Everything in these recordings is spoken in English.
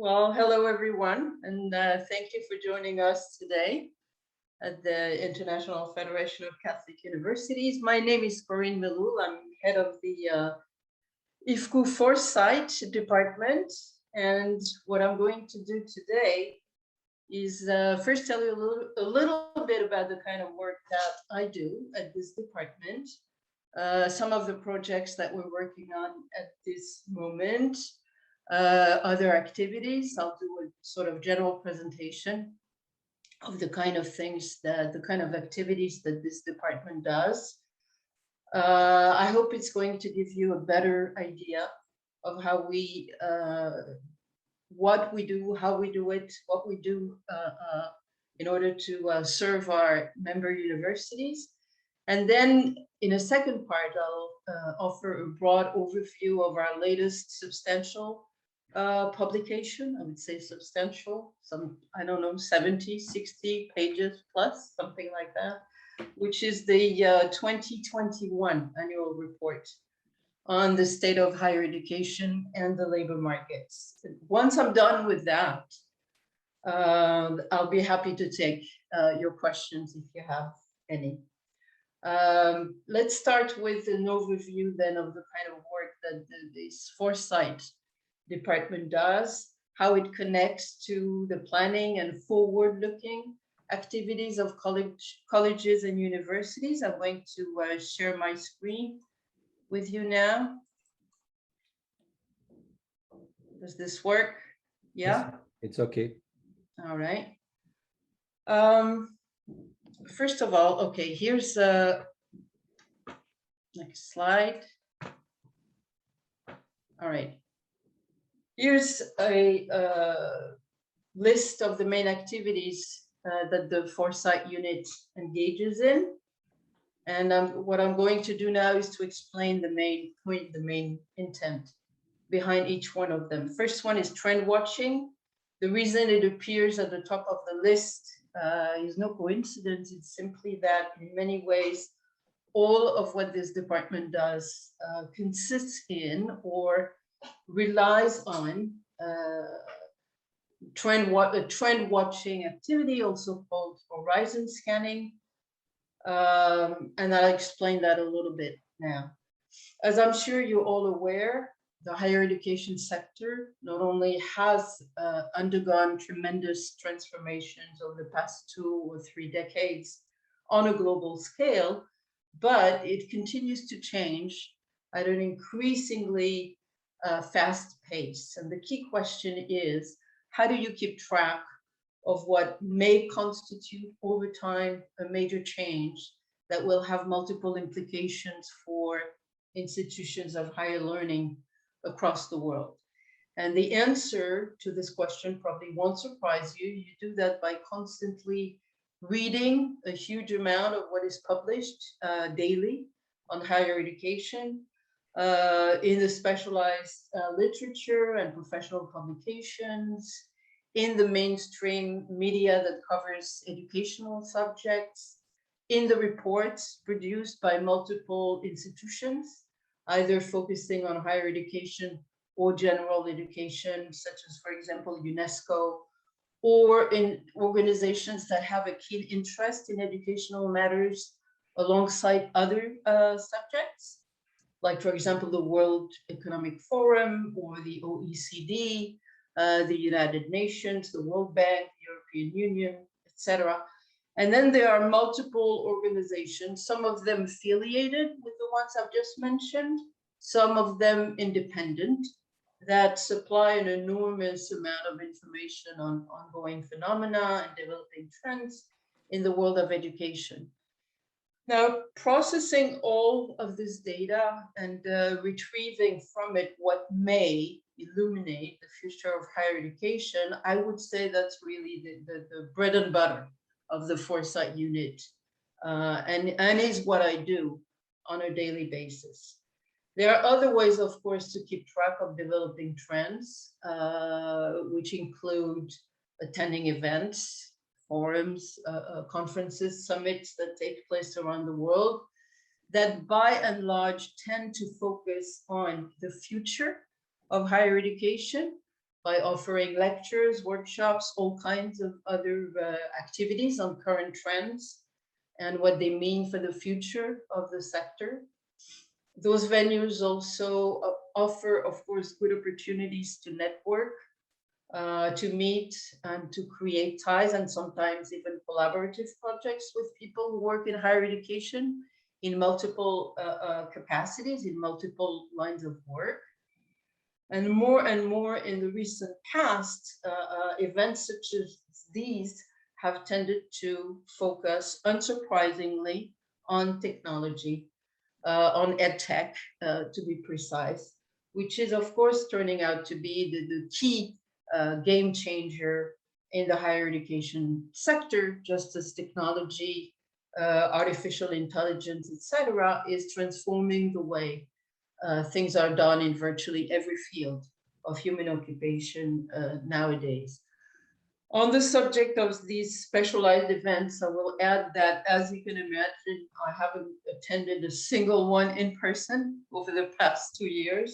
Well, hello everyone, and thank you for joining us today at the International Federation of Catholic Universities. My name is Corinne Mellul. I'm head of the IFCU Foresight Department, and what I'm going to do today is first tell you a little bit about the kind of work that I do at this department, some of the projects that we're working on at this moment, other activities. I'll do a sort of general presentation of the kind of things that, the kind of activities that this department does. I hope it's going to give you a better idea of how we, what we do, how we do it, what we do in order to serve our member universities. And then in a second part, I'll offer a broad overview of our latest substantial publication. I would say substantial, some, I don't know, 70, 60 pages plus, something like that, which is the 2021 annual report on the state of higher education and the labor markets. Once I'm done with that, I'll be happy to take your questions if you have any. Let's start with an overview then of the kind of work that this Foresight Department does, how it connects to the planning and forward-looking activities of colleges and universities. I'm going to share my screen with you now. Does this work? Yeah? It's okay. All right. First of all, okay, here's next slide. All right. Here's a list of the main activities that the Foresight unit engages in. And what I'm going to do now is to explain the main point, the main intent behind each one of them. First one is trend watching. The reason it appears at the top of the list is no coincidence. It's simply that in many ways, all of what this department does consists in or relies on trend watching activity, also called horizon scanning. And I'll explain that a little bit now. As I'm sure you're all aware, the higher education sector not only has undergone tremendous transformations over the past 2 or 3 decades on a global scale, but it continues to change at an increasingly fast pace. And the key question is, how do you keep track of what may constitute over time a major change that will have multiple implications for institutions of higher learning across the world? And the answer to this question probably won't surprise you. You do that by constantly reading a huge amount of what is published daily on higher education, in the specialized literature and professional publications, in the mainstream media that covers educational subjects, in the reports produced by multiple institutions, either focusing on higher education or general education, such as, for example, UNESCO, or in organizations that have a keen interest in educational matters alongside other subjects, like, for example, the World Economic Forum or the OECD, the United Nations, the World Bank, the European Union, etc. And then there are multiple organizations, some of them affiliated with the ones I've just mentioned, some of them independent, that supply an enormous amount of information on ongoing phenomena and developing trends in the world of education. Now, processing all of this data and retrieving from it what may illuminate the future of higher education, I would say that's really the bread and butter of the Foresight unit, and is what I do on a daily basis. There are other ways, of course, to keep track of developing trends, which include attending events, forums, conferences, summits that take place around the world, that by and large tend to focus on the future of higher education, by offering lectures, workshops, all kinds of other activities on current trends and what they mean for the future of the sector. Those venues also offer, of course, good opportunities to network, to meet and to create ties, and sometimes even collaborative projects with people who work in higher education in multiple capacities, in multiple lines of work. And more in the recent past, events such as these have tended to focus, unsurprisingly, on technology, on edtech, to be precise, which is, of course, turning out to be the key game changer in the higher education sector, just as technology, artificial intelligence, etc., is transforming the way things are done in virtually every field of human occupation nowadays. On the subject of these specialized events, I will add that, as you can imagine, I haven't attended a single one in person over the past 2 years.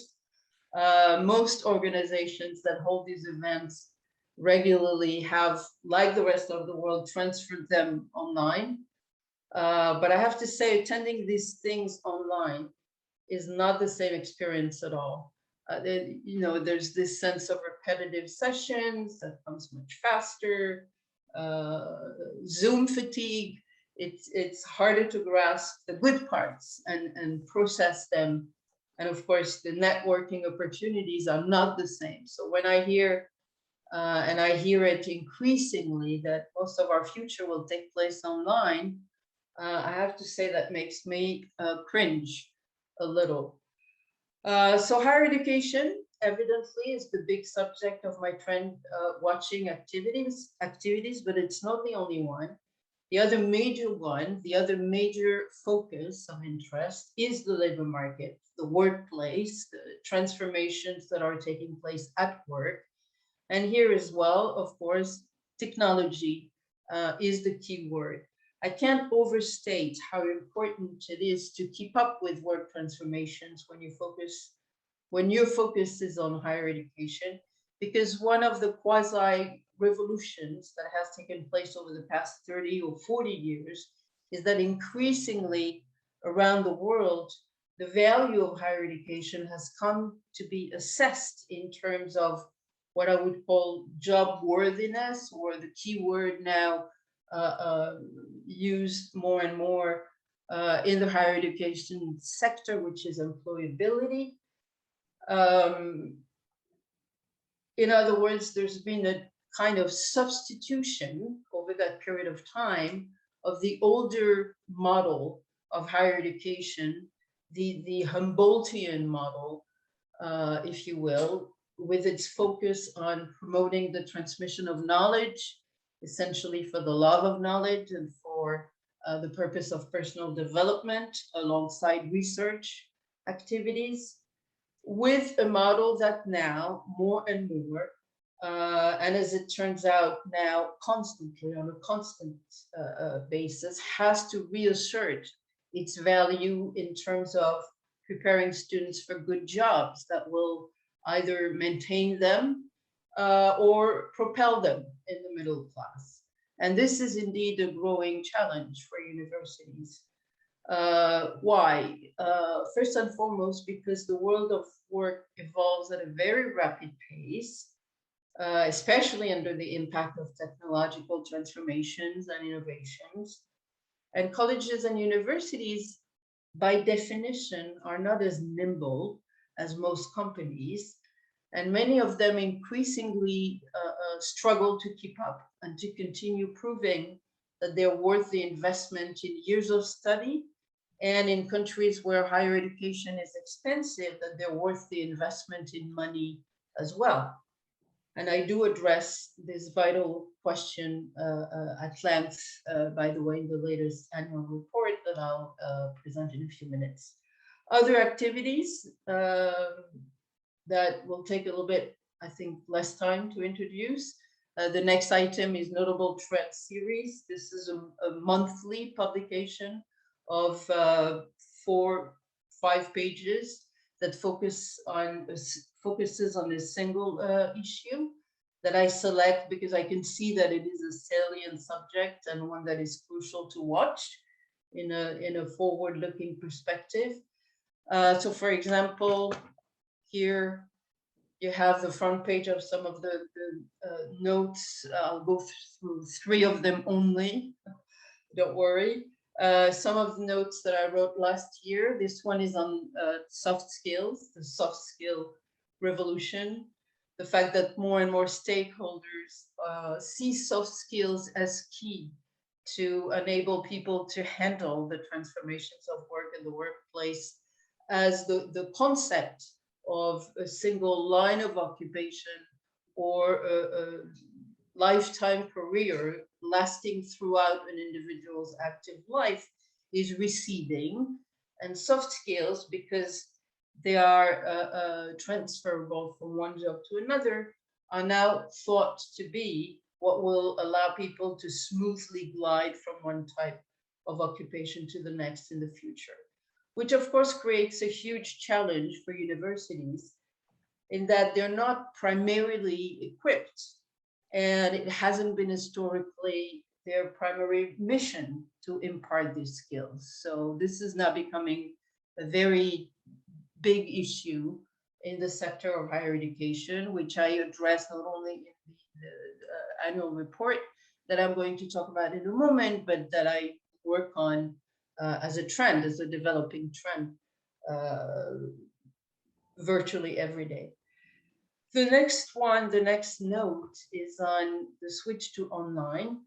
Most organizations that hold these events regularly have, like the rest of the world, transferred them online. But I have to say, attending these things online is not the same experience at all. There's this sense of repetitive sessions that comes much faster, Zoom fatigue. It's harder to grasp the good parts and process them. And of course, the networking opportunities are not the same. So when I hear, and I hear it increasingly, that most of our future will take place online, I have to say that makes me cringe a little. So higher education, evidently, is the big subject of my trend watching activities, but it's not the only one. The other major one, the other major focus of interest is the labor market, the workplace, the transformations that are taking place at work. And here as well, of course, technology is the key word. I can't overstate how important it is to keep up with work transformations when your focus is on higher education, because one of the quasi-revolutions that has taken place over the past 30 or 40 years is that increasingly around the world, the value of higher education has come to be assessed in terms of what I would call job worthiness, or the key word now used more and more in the higher education sector, which is employability. In other words, there's been a kind of substitution over that period of time of the older model of higher education, the Humboldtian model, if you will, with its focus on promoting the transmission of knowledge, essentially for the love of knowledge and for the purpose of personal development alongside research activities, with a model that now more and more, and as it turns out now constantly, on a constant basis, has to reassert its value in terms of preparing students for good jobs that will either maintain them or propel them in the middle class. And this is indeed a growing challenge for universities. Why? First and foremost, because the world of work evolves at a very rapid pace, especially under the impact of technological transformations and innovations. And colleges and universities, by definition, are not as nimble as most companies. And many of them increasingly struggle to keep up and to continue proving that they're worth the investment in years of study, and in countries where higher education is expensive, that they're worth the investment in money as well. And I do address this vital question at length, by the way, in the latest annual report that I'll present in a few minutes. Other activities that will take a little bit, I think, less time to introduce. The next item is Notable Trends Series. This is a monthly publication of 4-5 pages that focus on focuses on a single issue that I select because I can see that it is a salient subject and one that is crucial to watch in a forward-looking perspective. So for example, here you have the front page of some of the notes. I'll go through 3 of them only, don't worry. Some of the notes that I wrote last year. This one is on soft skills, the soft skill revolution. The fact that more and more stakeholders see soft skills as key to enable people to handle the transformations of work in the workplace, as the concept of a single line of occupation or a lifetime career lasting throughout an individual's active life is receding. And soft skills, because they are transferable from one job to another, are now thought to be what will allow people to smoothly glide from one type of occupation to the next in the future, which of course creates a huge challenge for universities in that they're not primarily equipped, and it hasn't been historically their primary mission to impart these skills. So this is now becoming a very big issue in the sector of higher education, which I address not only in the annual report that I'm going to talk about in a moment, but that I work on as a trend, as a developing trend, virtually every day. The next one, the next note is on the switch to online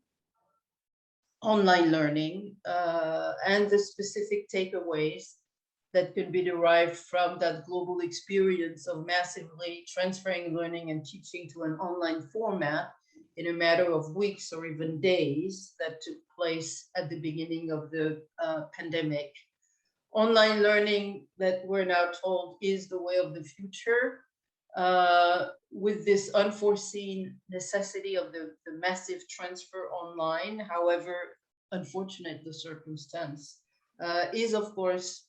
learning, and the specific takeaways that can be derived from that global experience of massively transferring learning and teaching to an online format in a matter of weeks or even days that took place at the beginning of the pandemic. Online learning, that we're now told, is the way of the future, with this unforeseen necessity of the massive transfer online. However unfortunate the circumstance, is of course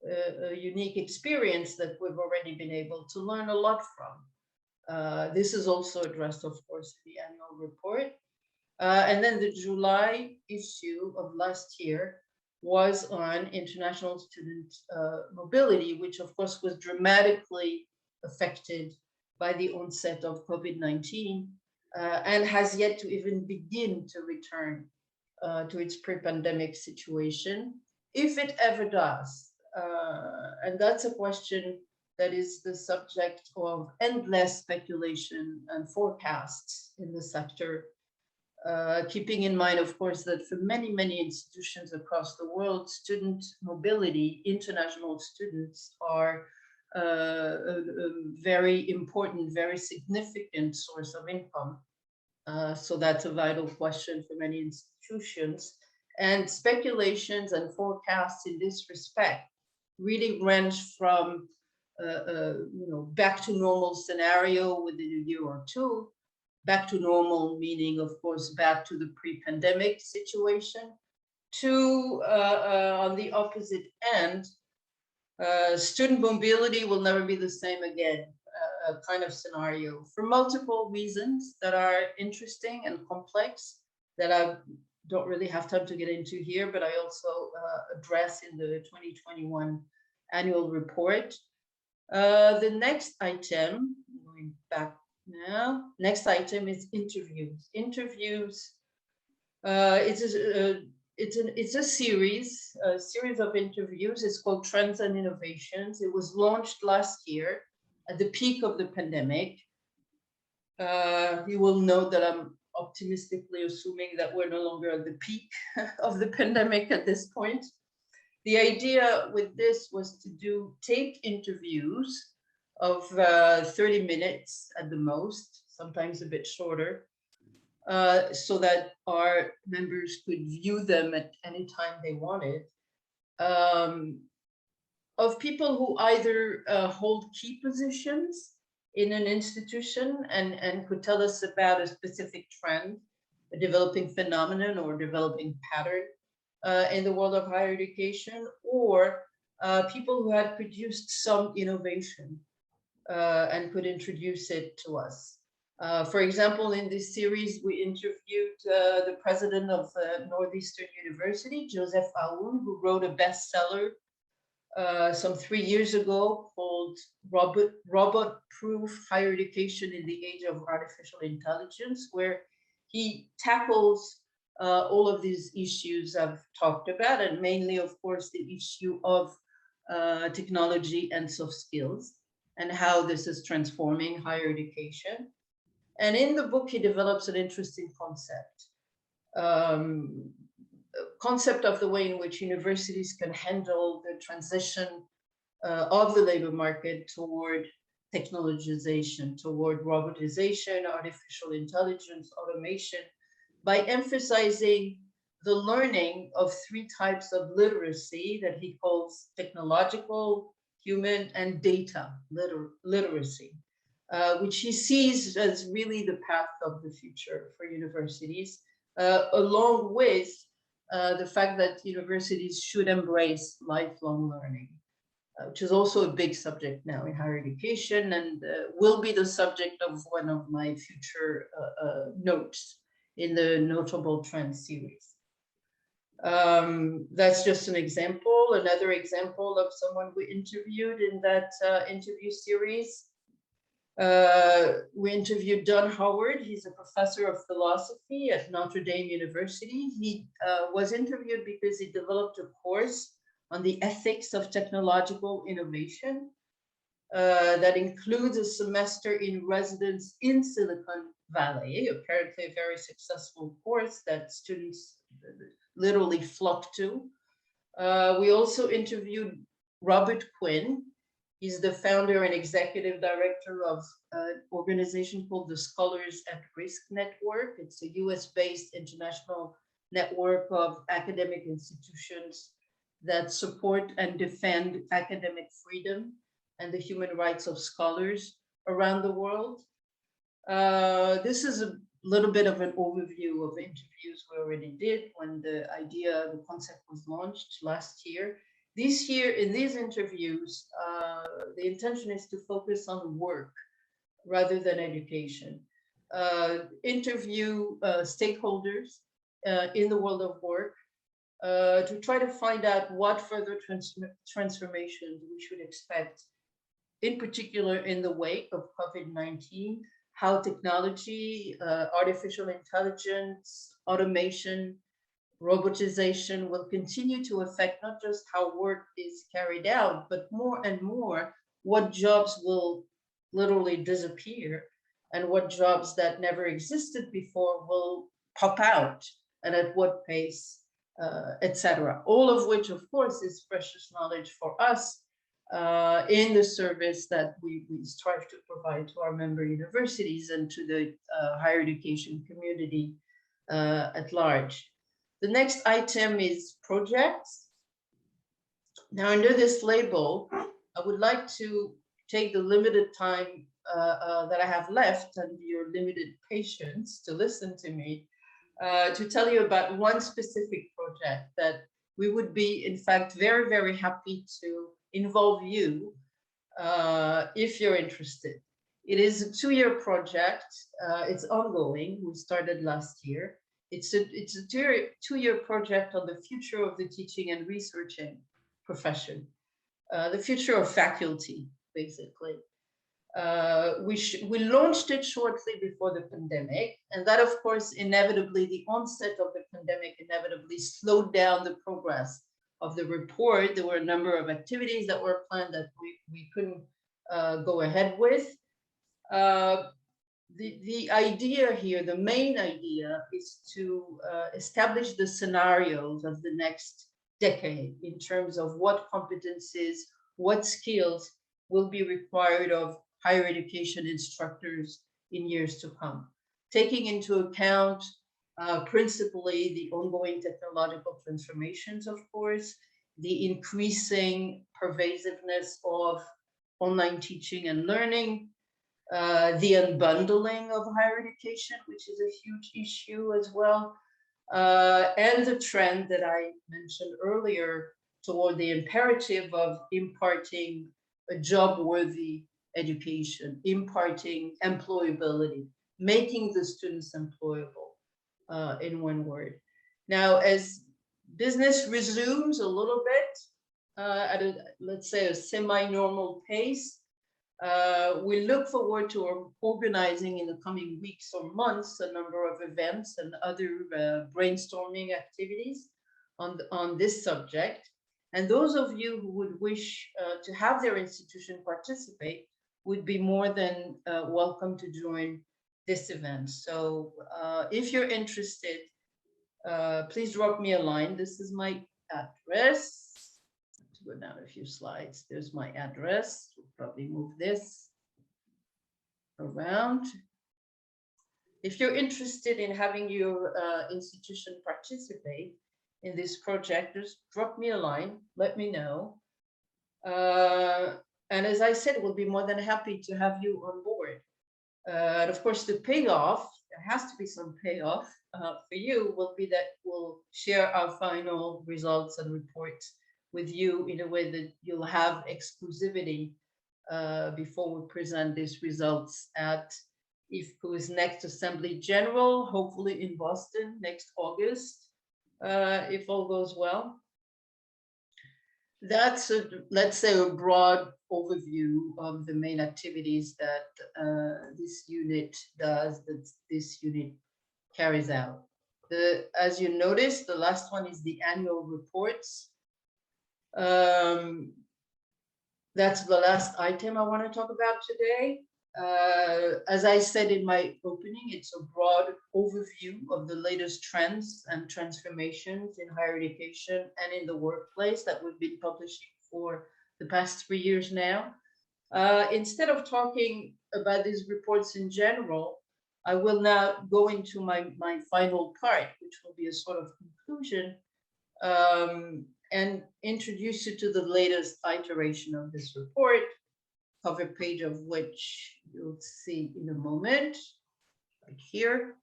a unique experience that we've already been able to learn a lot from. This is also addressed, of course, in the annual report. And then the July issue of last year was on international student mobility, which of course was dramatically affected by the onset of COVID-19, and has yet to even begin to return to its pre-pandemic situation, if it ever does. And that's a question that is the subject of endless speculation and forecasts in the sector, keeping in mind, of course, that for many, many institutions across the world, student mobility, international students, are a very important, very significant source of income. So that's a vital question for many institutions. And speculations and forecasts in this respect really range from back to normal scenario within a year or two, back to normal meaning, of course, back to the pre-pandemic situation, to on the opposite end, student mobility will never be the same again, kind of scenario, for multiple reasons that are interesting and complex that I don't really have time to get into here, but I also address in the 2021 annual report. The next item, going back now, next item is interviews. Interviews, it's a series of interviews. It's called Trends and Innovations. It was launched last year at the peak of the pandemic. You will note that I'm optimistically assuming that we're no longer at the peak of the pandemic at this point. The idea with this was to take interviews of 30 minutes at the most, sometimes a bit shorter, so that our members could view them at any time they wanted, of people who either hold key positions in an institution and could tell us about a specific trend, a developing phenomenon or developing pattern in the world of higher education, or people who had produced some innovation and could introduce it to us. For example, in this series, we interviewed the president of Northeastern University, Joseph Aoun, who wrote a bestseller some 3 years ago called Robot-Proof Higher Education in the Age of Artificial Intelligence, where he tackles all of these issues I've talked about, and mainly, of course, the issue of technology and soft skills and how this is transforming higher education. And in the book, he develops an interesting concept of the way in which universities can handle the transition of the labor market toward technologization, toward robotization, artificial intelligence, automation, by emphasizing the learning of 3 types of literacy that he calls technological, human, and data literacy, which he sees as really the path of the future for universities, along with the fact that universities should embrace lifelong learning, which is also a big subject now in higher education, and will be the subject of one of my future notes in the Notable Trends series. That's just an example. Another example of someone we interviewed in that interview series. We interviewed Don Howard. He's a professor of philosophy at Notre Dame University. He was interviewed because he developed a course on the ethics of technological innovation that includes a semester in residence in Silicon Valley, apparently a very successful course that students literally flock to. We also interviewed Robert Quinn. He's the founder and executive director of an organization called the Scholars at Risk Network. It's a US-based international network of academic institutions that support and defend academic freedom and the human rights of scholars around the world. This is a little bit of an overview of interviews we already did when the concept was launched last year. This year, in these interviews, the intention is to focus on work rather than education. Interview stakeholders in the world of work to try to find out what further transformations we should expect, in particular in the wake of COVID-19, how technology, artificial intelligence, automation, robotization will continue to affect not just how work is carried out, but more and more what jobs will literally disappear and what jobs that never existed before will pop out and at what pace, etc. All of which, of course, is precious knowledge for us in the service that we strive to provide to our member universities and to the higher education community at large. The next item is projects. Now, under this label, I would like to take the limited time that I have left and your limited patience to listen to me to tell you about one specific project that we would be, in fact, very, very happy to involve you if you're interested. It is a 2-year project. It's ongoing. We started last year. It's a 2-year project on the future of the teaching and researching profession, the future of faculty, basically. We launched it shortly before the pandemic, and that, of course, inevitably, the onset of the pandemic inevitably slowed down the progress of the report. There were a number of activities that were planned that we couldn't go ahead with. The idea here, the main idea, is to establish the scenarios of the next decade in terms of what competencies, what skills will be required of higher education instructors in years to come, taking into account principally the ongoing technological transformations, of course, the increasing pervasiveness of online teaching and learning, the unbundling of higher education, which is a huge issue as well, and the trend that I mentioned earlier toward the imperative of imparting a job-worthy education, imparting employability, making the students employable, in one word. Now, as business resumes a little bit at a, let's say, a semi-normal pace, we look forward to organizing in the coming weeks or months a number of events and other brainstorming activities on this subject. And those of you who would wish to have their institution participate would be more than welcome to join this event. So if you're interested, please drop me a line. This is my address. Go down a few slides. There's my address. We'll probably move this around. If you're interested in having your institution participate in this project, just drop me a line, let me know. And as I said, we'll be more than happy to have you on board. And of course, the payoff, there has to be some payoff for you, will be that we'll share our final results and reports with you in a way that you'll have exclusivity before we present these results at IFCU's next Assembly General, hopefully in Boston next August, if all goes well. That's, let's say, a broad overview of the main activities that this unit does, that this unit carries out. As you noticed, the last one is the annual reports. That's the last item I want to talk about today. As I said in my opening, it's a broad overview of the latest trends and transformations in higher education and in the workplace that we've been publishing for the past 3 years now. Instead of talking about these reports in general, I will now go into my final part, which will be a sort of conclusion, and introduce you to the latest iteration of this report, cover page of which you'll see in a moment, right here.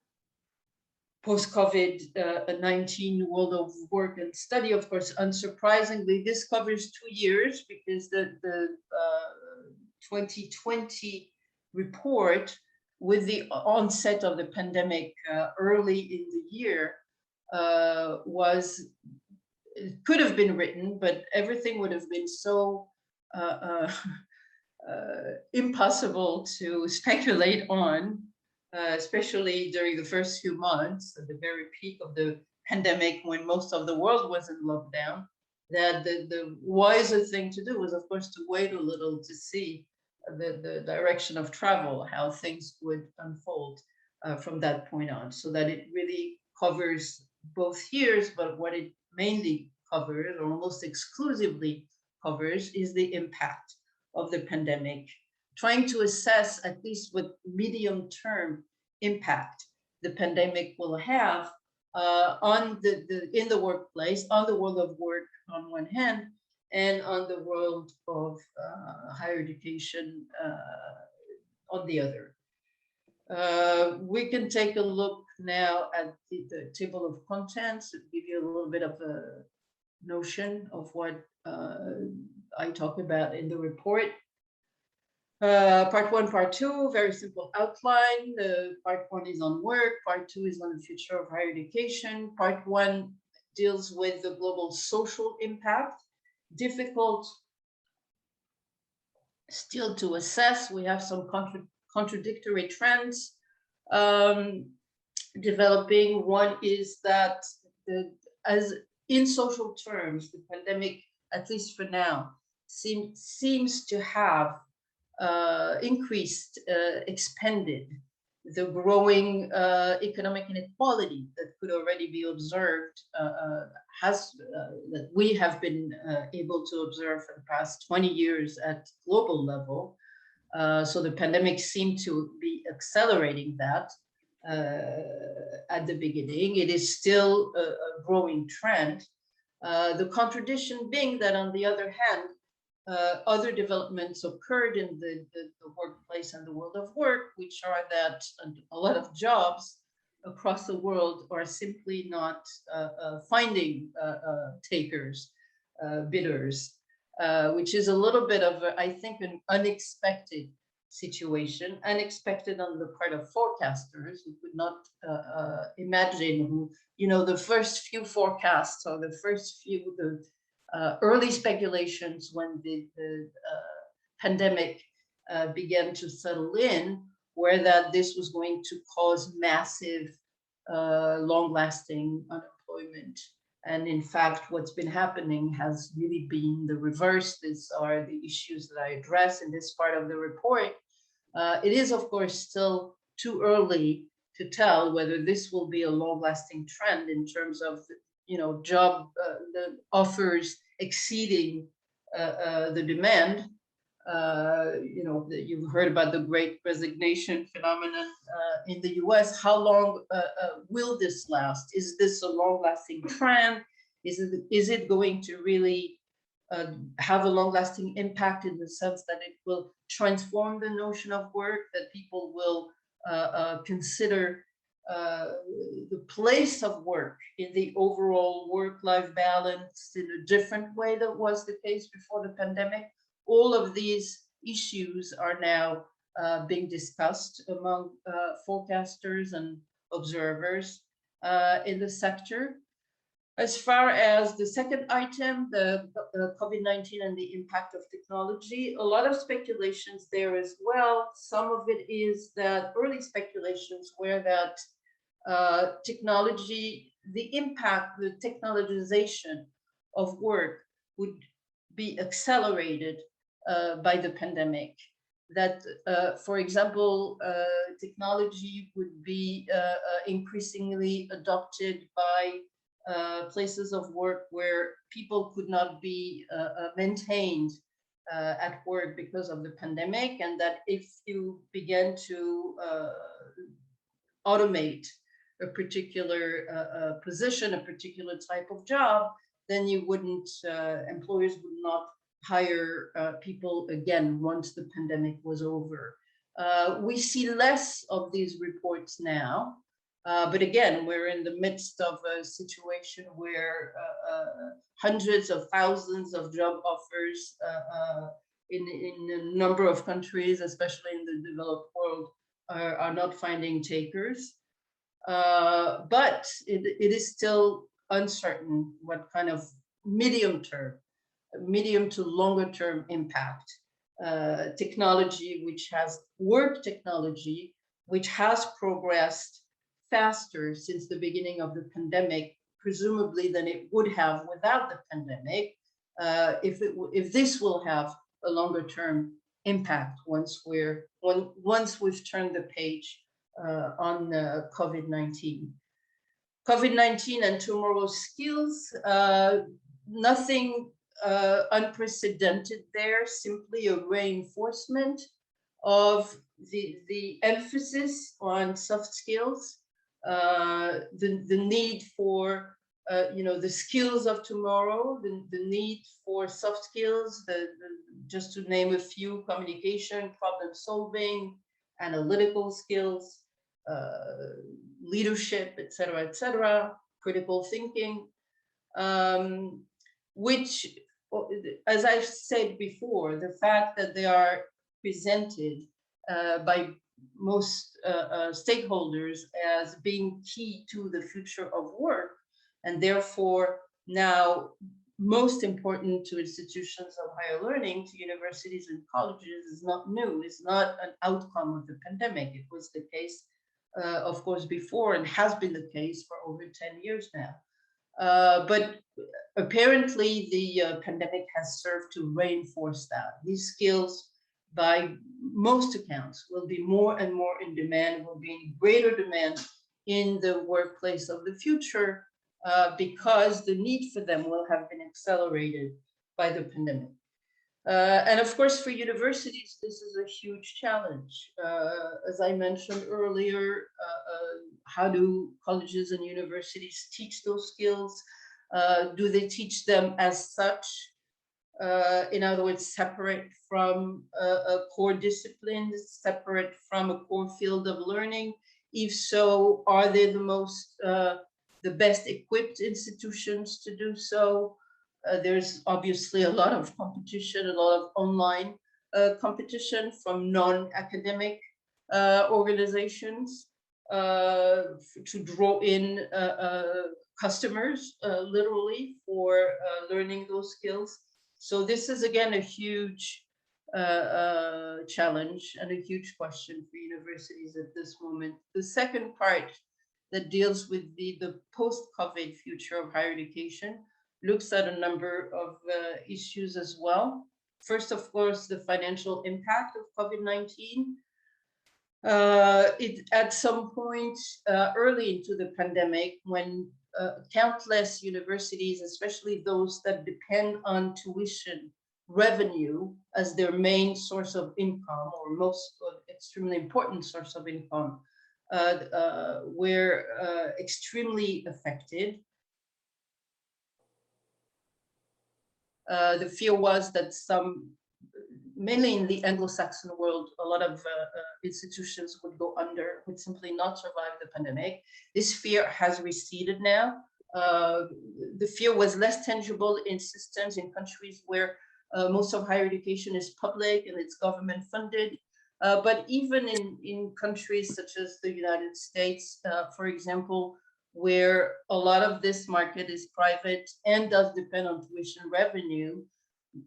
Post-COVID-19 world of work and study. Of course, unsurprisingly, this covers 2 years because the 2020 report, with the onset of the pandemic early in the year, it could have been written, but everything would have been so impossible to speculate on, especially during the first few months, at the very peak of the pandemic, when most of the world was in lockdown, that the wiser thing to do was, of course, to wait a little to see the direction of travel, how things would unfold from that point on, so that it really covers both years, but what it mainly covers, or almost exclusively covers, is the impact of the pandemic, trying to assess, at least with medium-term impact, the pandemic will have on in the workplace, on the world of work on one hand, and on the world of higher education on the other. We can take a look now at the table of contents to give you a little bit of a notion of what I talk about in the report. Part 1, part 2, very simple outline. Part 1 is on work, part 2 is on the future of higher education. Part 1 deals with the global social impact. Difficult still to assess. We have some contradictory trends developing. One is that as in social terms, the pandemic, at least for now, seems to have increased, expanded the growing economic inequality that could already be observed, that we have been able to observe for the past 20 years at global level. So the pandemic seemed to be accelerating that at the beginning. It is still a growing trend. The contradiction being that, on the other hand, other developments occurred in the workplace and the world of work, which are that a lot of jobs across the world are simply not finding takers, bidders, which is a little bit of, I think, an unexpected situation, unexpected on the part of forecasters who could not imagine, who, the first few forecasts or the first few early speculations when the pandemic began to settle in, were that this was going to cause massive, long-lasting unemployment. And in fact, what's been happening has really been the reverse. These are the issues that I address in this part of the report. It is, of course, still too early to tell whether this will be a long-lasting trend in terms of, job the offers exceeding the demand. You've heard about the Great Resignation phenomenon in the US. How long will this last? Is this a long-lasting trend? Is it going to really have a long-lasting impact in the sense that it will transform the notion of work, that people will consider the place of work in the overall work-life balance in a different way than was the case before the pandemic? All of these issues are now being discussed among forecasters and observers in the sector. As far as the second item, the COVID-19 and the impact of technology, a lot of speculations there as well. Some of it is that early speculations were that technology, the impact, the technologization of work would be accelerated by the pandemic. That, for example, technology would be increasingly adopted by places of work where people could not be maintained at work because of the pandemic, and that if you begin to automate a particular position, a particular type of job, then you wouldn't, employers would not hire people again once the pandemic was over. We see less of these reports now, but again, we're in the midst of a situation where hundreds of thousands of job offers in a number of countries, especially in the developed world, are not finding takers. But it is still uncertain what kind of medium to longer term impact technology, work technology, which has progressed faster since the beginning of the pandemic, presumably than it would have without the pandemic, if this will have a longer term impact once we've turned the page on COVID-19. COVID-19 and tomorrow's skills, nothing unprecedented there, simply a reinforcement of the emphasis on soft skills, the need for the skills of tomorrow, the need for soft skills, just to name a few: communication, problem solving, analytical skills, leadership, etc., critical thinking, which, as I've said before, the fact that they are presented by most stakeholders as being key to the future of work, and therefore now most important to institutions of higher learning, to universities and colleges, is not new. It's not an outcome of the pandemic. It was the case, of course, before, and has been the case for over 10 years now. But apparently the pandemic has served to reinforce that. These skills, by most accounts, will be more and more in demand, will be in greater demand in the workplace of the future, because the need for them will have been accelerated by the pandemic. And of course, for universities, this is a huge challenge. As I mentioned earlier, how do colleges and universities teach those skills? Do they teach them as such? In other words, separate from a core discipline, separate from a core field of learning? If so, are they the best equipped institutions to do so? There's obviously a lot of competition, a lot of online competition from non-academic organizations to draw in customers, literally, for learning those skills. So this is, again, a huge challenge and a huge question for universities at this moment. The second part that deals with the post-COVID future of higher education looks at a number of issues as well. First, of course, the financial impact of COVID-19. At some point early into the pandemic, when countless universities, especially those that depend on tuition revenue as their main source of income, or most extremely important source of income, were extremely affected. The fear was that mainly in the Anglo-Saxon world, a lot of institutions would go under, would simply not survive the pandemic. This fear has receded now. The fear was less tangible in systems in countries where most of higher education is public and it's government funded. But even in countries such as the United States, for example, where a lot of this market is private and does depend on tuition revenue,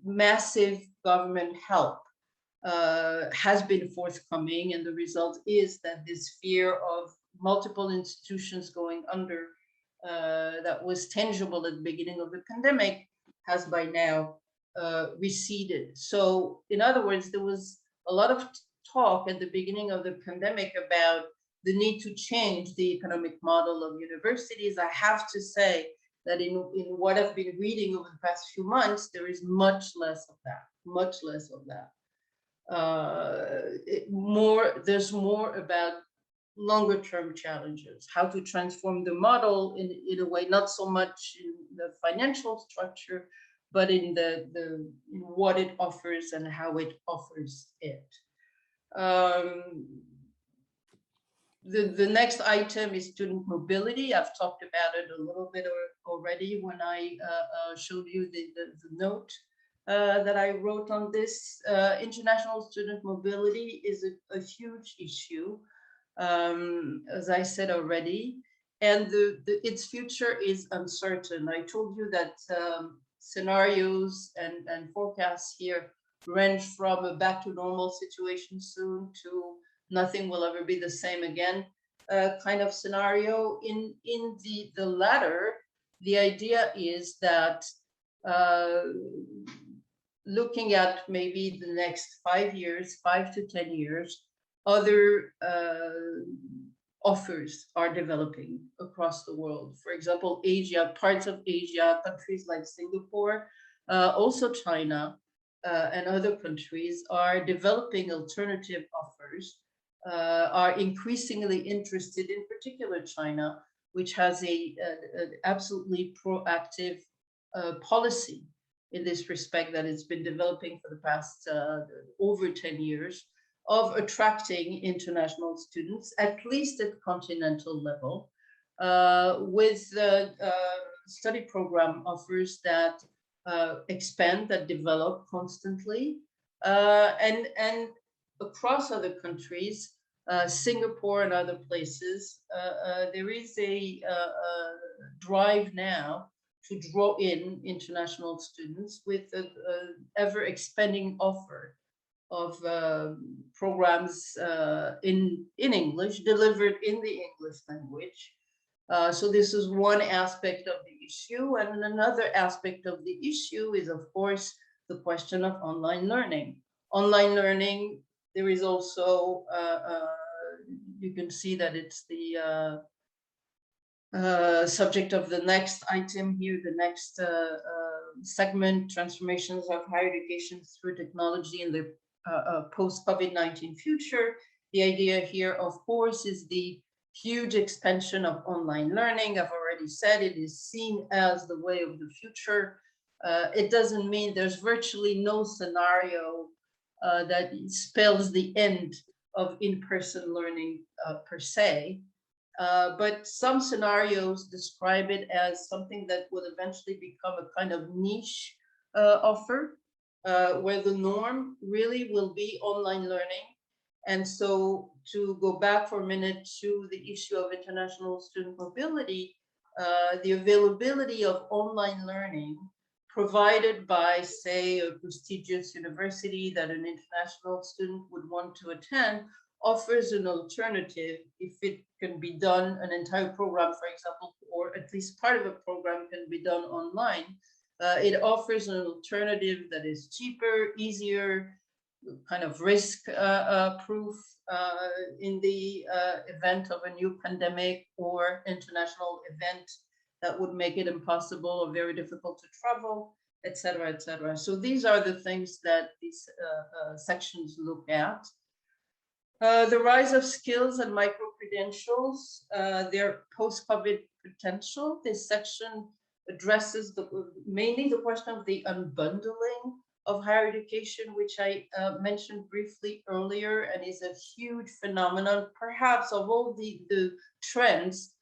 massive government help has been forthcoming, and the result is that this fear of multiple institutions going under that was tangible at the beginning of the pandemic has by now receded. So in other words, there was a lot of talk at the beginning of the pandemic about the need to change the economic model of universities. I have to say that in what I've been reading over the past few months, there is much less of that, much less of that. There's more about longer term challenges, how to transform the model in a way, not so much in the financial structure, but in in what it offers and how it offers it. The next item is student mobility. I've talked about it a little bit already when I showed you the note that I wrote on this. International student mobility is a huge issue, as I said already, and its future is uncertain. I told you that scenarios and forecasts here range from a back to normal situation soon to nothing will ever be the same again kind of scenario. In the latter, the idea is that looking at maybe the next 5 years, 5 to 10 years, other offers are developing across the world. For example, Asia, parts of Asia, countries like Singapore, also China, and other countries are developing alternative offers, are increasingly interested, in particular China, which has an absolutely proactive policy in this respect that it's been developing for the past over 10 years, of attracting international students, at least at continental level, with study program offers that expand, that develop constantly, and across other countries, Singapore and other places, there is a drive now to draw in international students with an ever expanding offer of programs in English, delivered in the English language. So this is one aspect of the issue. And another aspect of the issue is, of course, the question of online learning. Online learning, there is also, you can see that it's the subject of the next item here, the next segment, transformations of higher education through technology in the post-COVID-19 future. The idea here, of course, is the huge expansion of online learning. I've already said it is seen as the way of the future. It doesn't mean there's virtually no scenario that spells the end of in-person learning per se. But some scenarios describe it as something that will eventually become a kind of niche offer, where the norm really will be online learning. And so to go back for a minute to the issue of international student mobility, the availability of online learning provided by, say, a prestigious university that an international student would want to attend offers an alternative if it can be done, an entire program, for example, or at least part of a program can be done online. It offers an alternative that is cheaper, easier, kind of risk proof in the event of a new pandemic or international event that would make it impossible or very difficult to travel, et cetera, et cetera. So these are the things that these sections look at. The rise of skills and micro-credentials, their post-COVID potential. This section addresses mainly the question of the unbundling of higher education, which I mentioned briefly earlier, and is a huge phenomenon, perhaps of all the trends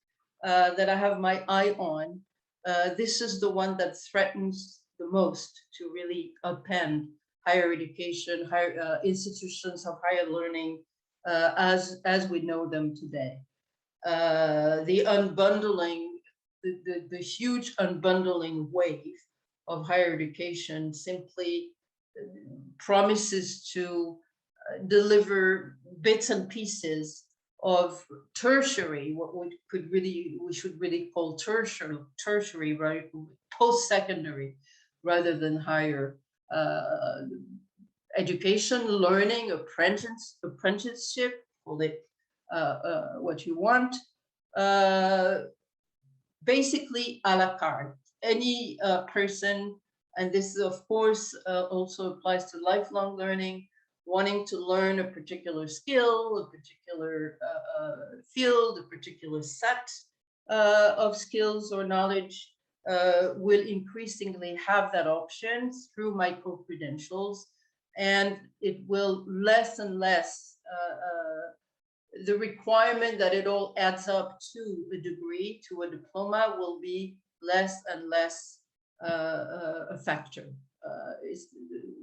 that I have my eye on. This is the one that threatens the most to really upend higher education, higher institutions of higher learning as we know them today. The unbundling, the huge unbundling wave of higher education simply promises to deliver bits and pieces of tertiary, what we should really call tertiary, right? Post-secondary, rather than higher education, learning, apprenticeship, call it what you want. Basically, a la carte. Any person, and this of course also applies to lifelong learning, wanting to learn a particular skill, a particular field, a particular set of skills or knowledge will increasingly have that option through micro-credentials, and it will less and less, the requirement that it all adds up to a degree, to a diploma, will be less and less a factor, is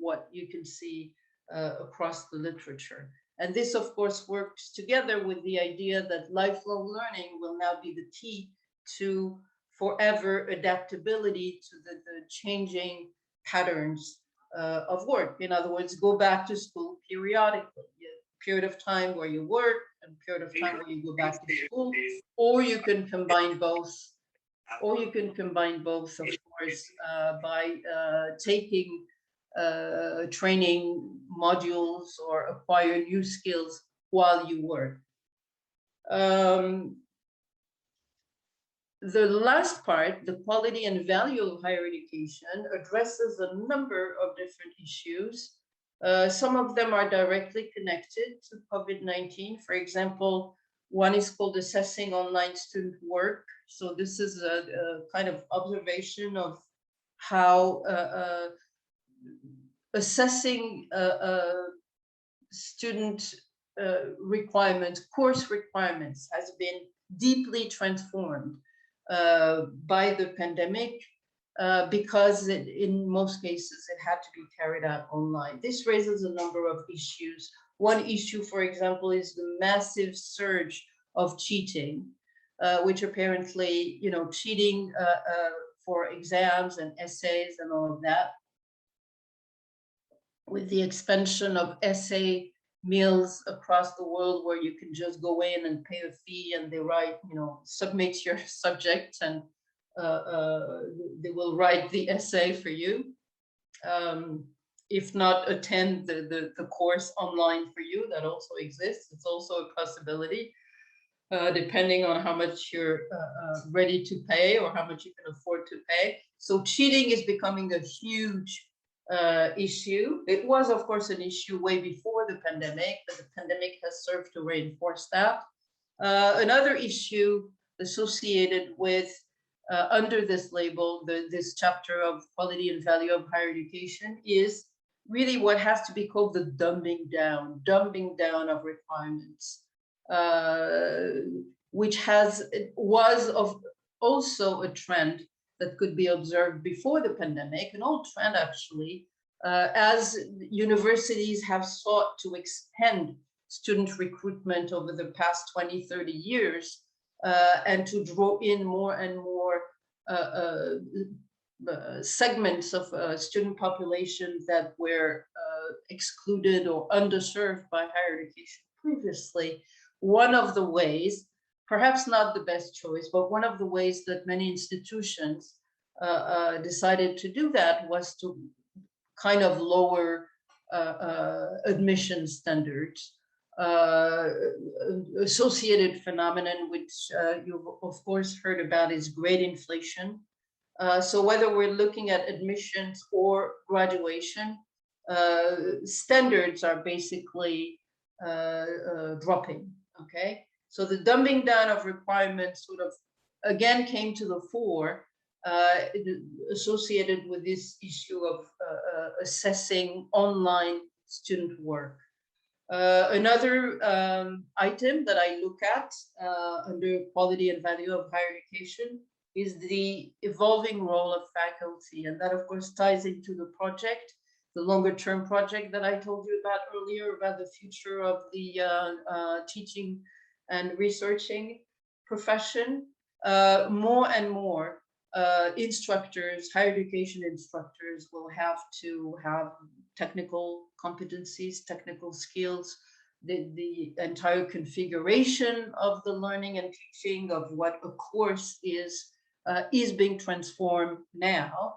what you can see across the literature. And this, of course, works together with the idea that lifelong learning will now be the key to forever adaptability to the changing patterns of work. In other words, go back to school periodically. A period of time where you work and a period of time where you go back to school, or you can combine both. Or you can combine both, of course, by taking training modules or acquire new skills while you work. The last part, the quality and value of higher education, addresses a number of different issues. Some of them are directly connected to COVID-19. For example, one is called assessing online student work. So this is a kind of observation of how assessing student requirements, course requirements, has been deeply transformed by the pandemic, because in most cases it had to be carried out online. This raises a number of issues. One issue, for example, is the massive surge of cheating, which apparently, cheating for exams and essays and all of that, with the expansion of essay mills across the world, where you can just go in and pay a fee and they write, submit your subject and they will write the essay for you. If not, attend the course online for you. That also exists. It's also a possibility, depending on how much you're ready to pay or how much you can afford to pay. So cheating is becoming a huge issue. It was, of course, an issue way before the pandemic, but the pandemic has served to reinforce that. Another issue associated with, under this label, this chapter of quality and value of higher education, is really what has to be called the dumbing down of requirements, which was also a trend that could be observed before the pandemic, an old trend actually, As universities have sought to expand student recruitment over the past 20, 30 years, and to draw in more and more segments of student population that were excluded or underserved by higher education previously, one of the ways, perhaps not the best choice, but one of the ways that many institutions decided to do that was to kind of lower admission standards. Associated phenomenon, which you've of course heard about, is grade inflation. So whether we're looking at admissions or graduation, standards are basically dropping, okay? So the dumbing down of requirements sort of again came to the fore, associated with this issue of assessing online student work. Another item that I look at under quality and value of higher education is the evolving role of faculty. And that, of course, ties into the project, the longer term project that I told you about earlier, about the future of the teaching and researching profession. More and more instructors, higher education instructors, will have to have technical competencies, technical skills, the entire configuration of the learning and teaching of what a course is being transformed now,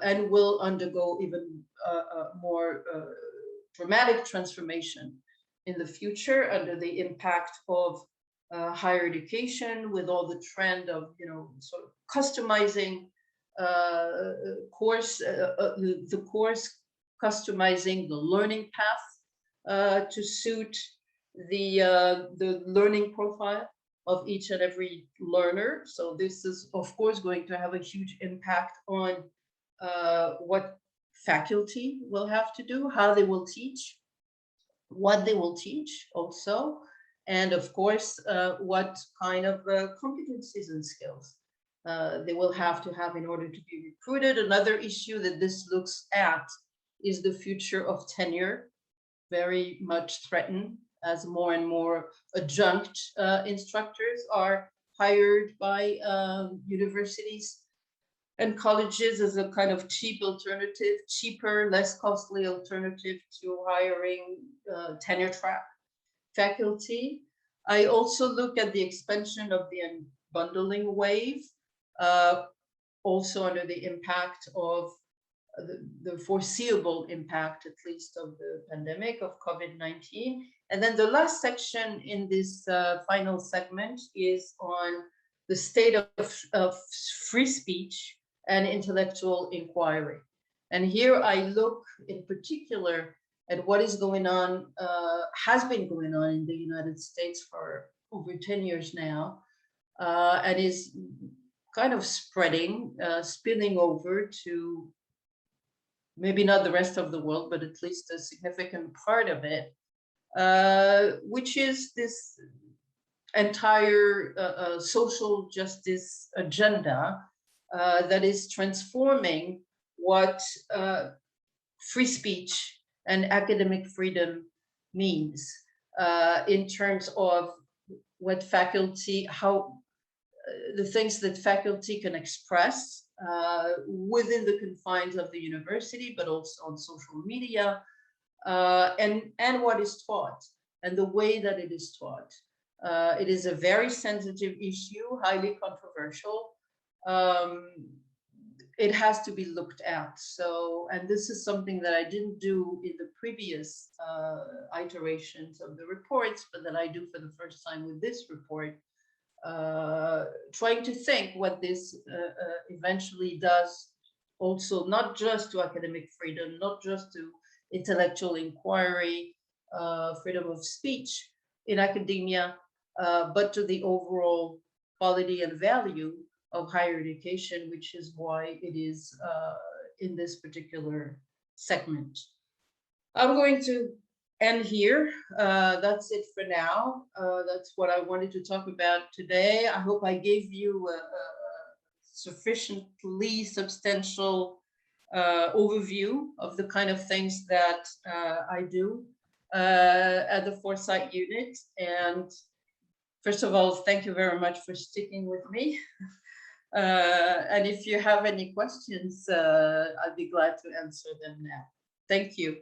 and will undergo even more dramatic transformation in the future under the impact of higher education, with all the trend of, you know, sort of customizing the course, customizing the learning path to suit the learning profile of each and every learner. So this is, of course, going to have a huge impact on what faculty will have to do, how they will teach, what they will teach also, and of course, what kind of competencies and skills they will have to have in order to be recruited. Another issue that this looks at is the future of tenure, very much threatened as more and more adjunct instructors are hired by universities and colleges as a kind of cheap alternative, cheaper, less costly alternative to hiring tenure track faculty. I also look at the expansion of the unbundling wave, also under the impact of the foreseeable impact, at least, of the pandemic of COVID-19. And then the last section in this final segment is on the state of free speech and intellectual inquiry. And here I look in particular at what is going on, has been going on in the United States for over 10 years now, and is kind of spreading, spilling over to maybe not the rest of the world, but at least a significant part of it, which is this entire social justice agenda that is transforming what free speech and academic freedom means in terms of what faculty, how the things that faculty can express within the confines of the university, but also on social media, and what is taught and the way that it is taught. It is a very sensitive issue, highly controversial. It has to be looked at. So, and this is something that I didn't do in the previous iterations of the reports, but that I do for the first time with this report, trying to think what this eventually does also, not just to academic freedom, not just to intellectual inquiry, freedom of speech in academia, but to the overall quality and value of higher education, which is why it is in this particular segment. I'm going to end here. That's it for now. That's what I wanted to talk about today. I hope I gave you a sufficiently substantial overview of the kind of things that I do at the Foresight unit. And first of all, thank you very much for sticking with me. And if you have any questions, I'd be glad to answer them now. Thank you.